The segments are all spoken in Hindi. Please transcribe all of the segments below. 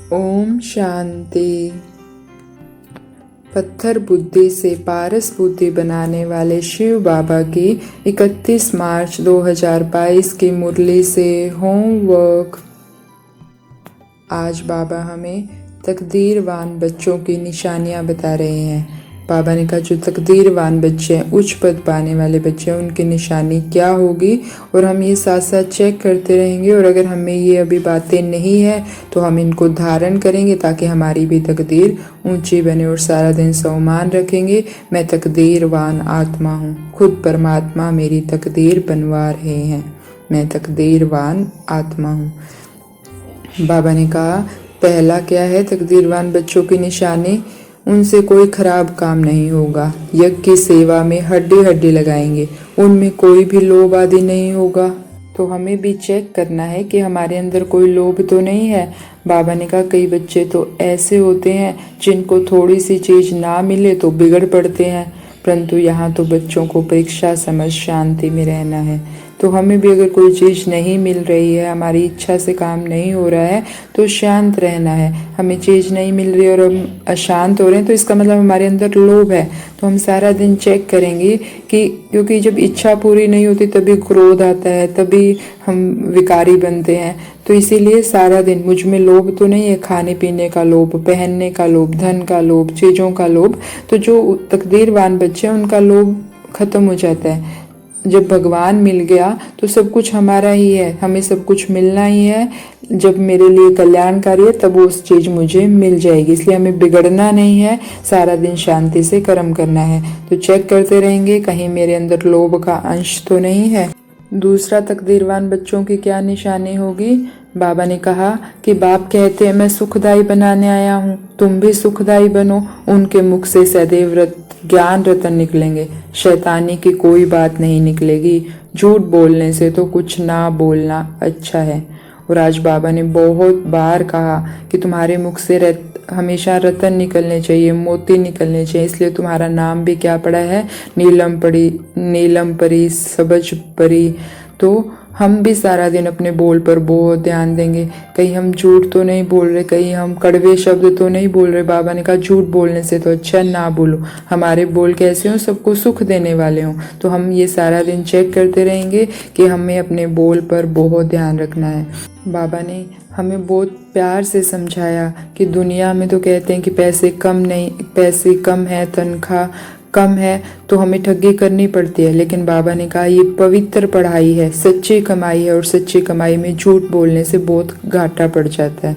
ओम शांति। पत्थर बुद्धि से पारस बुद्धि बनाने वाले शिव बाबा की 31 मार्च 2022 की मुरली से होमवर्क। आज बाबा हमें तकदीरवान बच्चों की निशानियां बता रहे हैं। बाबा ने कहा जो तकदीरवान बच्चे हैं, उच्च पद पाने वाले बच्चे हैं, उनकी निशानी क्या होगी, और हम ये साथ साथ चेक करते रहेंगे। और अगर हमें ये अभी बातें नहीं है तो हम इनको धारण करेंगे ताकि हमारी भी तकदीर ऊंची बने और सारा दिन सम्मान रखेंगे। मैं तकदीरवान आत्मा हूँ, खुद परमात्मा मेरी तकदीर बनवा रहे हैं। मैं तकदीरवान आत्मा हूँ। बाबा ने कहा पहला क्या है तकदीरवान बच्चों की निशानी, उनसे कोई खराब काम नहीं होगा। यज्ञ की सेवा में हड्डी हड्डी लगाएंगे, उनमें कोई भी लोभ आदि नहीं होगा। तो हमें भी चेक करना है कि हमारे अंदर कोई लोभ तो नहीं है। बाबा ने कहा कई बच्चे तो ऐसे होते हैं जिनको थोड़ी सी चीज ना मिले तो बिगड़ पड़ते हैं, परंतु यहाँ तो बच्चों को परीक्षा समझ शांति में रहना है। तो हमें भी अगर कोई चीज़ नहीं मिल रही है, हमारी इच्छा से काम नहीं हो रहा है, तो शांत रहना है। हमें चीज़ नहीं मिल रही और हम अशांत हो रहे हैं तो इसका मतलब हमारे अंदर लोभ है। तो हम सारा दिन चेक करेंगे कि क्योंकि जब इच्छा पूरी नहीं होती तभी क्रोध आता है, तभी हम विकारी बनते हैं। तो इसीलिए सारा दिन मुझ में लोभ तो नहीं है, खाने पीने का लोभ, पहनने का लोभ, धन का लोभ, चीज़ों का लोभ। तो जो तकदीरवान बच्चे हैं उनका लोभ खत्म हो जाता है। जब भगवान मिल गया तो सब कुछ हमारा ही है, हमें सब कुछ मिलना ही है। जब मेरे लिए कल्याणकारी है तब वो चीज़ मुझे मिल जाएगी। इसलिए हमें बिगड़ना नहीं है, सारा दिन शांति से कर्म करना है। तो चेक करते रहेंगे कहीं मेरे अंदर लोभ का अंश तो नहीं है। दूसरा तकदीरवान बच्चों की क्या निशानी होगी। बाबा ने कहा कि बाप कहते हैं मैं सुखदाई बनाने आया हूँ, तुम भी सुखदाई बनो। उनके मुख से सदैव ज्ञान रतन निकलेंगे, शैतानी की कोई बात नहीं निकलेगी। झूठ बोलने से तो कुछ ना बोलना अच्छा है। और आज बाबा ने बहुत बार कहा कि तुम्हारे मुख से हमेशा रतन निकलने चाहिए, मोती निकलने चाहिए। इसलिए तुम्हारा नाम भी क्या पड़ा है, नीलम परी, सबज परी। तो हम भी सारा दिन अपने बोल पर बहुत ध्यान देंगे। कहीं हम झूठ तो नहीं बोल रहे, कहीं हम कड़वे शब्द तो नहीं बोल रहे। बाबा ने कहा झूठ बोलने से तो अच्छा ना बोलो, हमारे बोल कैसे हों, सबको सुख देने वाले हों। तो हम ये सारा दिन चेक करते रहेंगे कि हमें अपने बोल पर बहुत ध्यान रखना है। बाबा ने हमें बहुत प्यार से समझाया कि दुनिया में तो कहते हैं कि पैसे कम है, तनख्वाह कम है तो हमें ठगी करनी पड़ती है। लेकिन बाबा ने कहा ये पवित्र पढ़ाई है, सच्ची कमाई है, और सच्ची कमाई में झूठ बोलने से बहुत घाटा पड़ जाता है।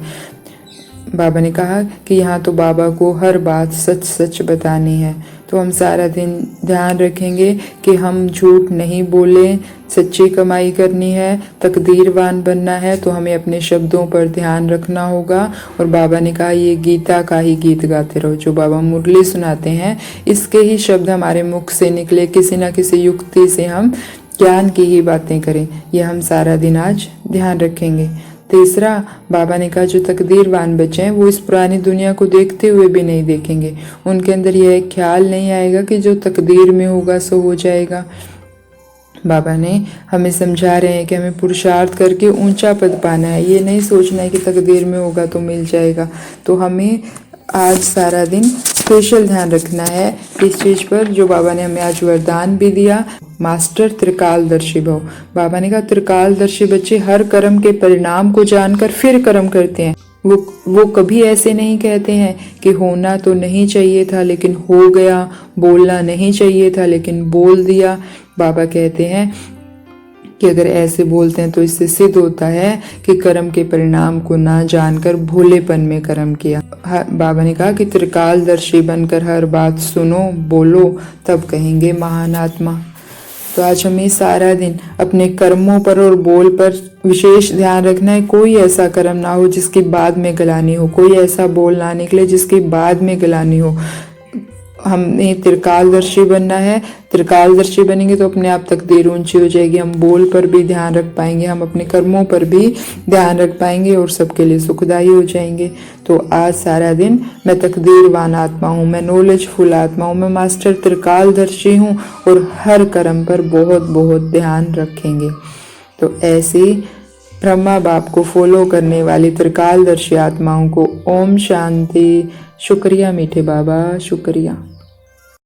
बाबा ने कहा कि यहाँ तो बाबा को हर बात सच सच बतानी है। तो हम सारा दिन ध्यान रखेंगे कि हम झूठ नहीं बोलें, सच्ची कमाई करनी है, तकदीरवान बनना है। तो हमें अपने शब्दों पर ध्यान रखना होगा। और बाबा ने कहा ये गीता का ही गीत गाते रहो। जो बाबा मुरली सुनाते हैं इसके ही शब्द हमारे मुख से निकले, किसी न किसी युक्ति से हम ज्ञान की ही बातें करें। ये हम सारा दिन आज ध्यान रखेंगे। तीसरा, बाबा ने कहा जो तकदीरवान बच्चे हैं वो इस पुरानी दुनिया को देखते हुए भी नहीं देखेंगे। उनके अंदर यह ख्याल नहीं आएगा कि जो तकदीर में होगा सो हो जाएगा। बाबा ने हमें समझा रहे हैं कि हमें पुरुषार्थ करके ऊंचा पद पाना है, ये नहीं सोचना है कि तकदीर में होगा तो मिल जाएगा। तो हमें आज सारा दिन स्पेशल ध्यान रखना है इस चीज़ पर, जो बाबा ने हमें आज वरदान भी दिया। मास्टर त्रिकालदर्शी भव। बाबा ने कहा त्रिकालदर्शी बच्चे हर कर्म के परिणाम को जानकर फिर कर्म करते हैं। वो कभी ऐसे नहीं कहते हैं कि होना तो नहीं चाहिए था लेकिन हो गया, बोलना नहीं चाहिए था लेकिन बोल दिया। बाबा कहते हैं कि अगर ऐसे बोलते हैं तो इससे सिद्ध होता है कि कर्म के परिणाम को ना जानकर भोलेपन में कर्म किया। बाबा ने कहा कि त्रिकालदर्शी बनकर हर बात सुनो, बोलो, तब कहेंगे महान आत्मा। तो आज हमें सारा दिन अपने कर्मों पर और बोल पर विशेष ध्यान रखना है। कोई ऐसा कर्म ना हो जिसकी बाद में गलानी हो, कोई ऐसा बोल ना निकले जिसकी बाद में गलानी हो। हमें त्रिकालदर्शी बनना है। त्रिकालदर्शी बनेंगे तो अपने आप तकदीर ऊंची हो जाएगी। हम बोल पर भी ध्यान रख पाएंगे, हम अपने कर्मों पर भी ध्यान रख पाएंगे और सबके लिए सुखदायी हो जाएंगे। तो आज सारा दिन मैं तकदीरवान आत्मा हूँ, मैं नॉलेजफुल आत्मा हूँ, मैं मास्टर त्रिकालदर्शी हूँ, और हर कर्म पर बहुत बहुत ध्यान रखेंगे। तो ऐसी ब्रह्मा बाप को फॉलो करने वाली त्रिकालदर्शी आत्माओं को ओम शांति। शुक्रिया मीठे बाबा, शुक्रिया।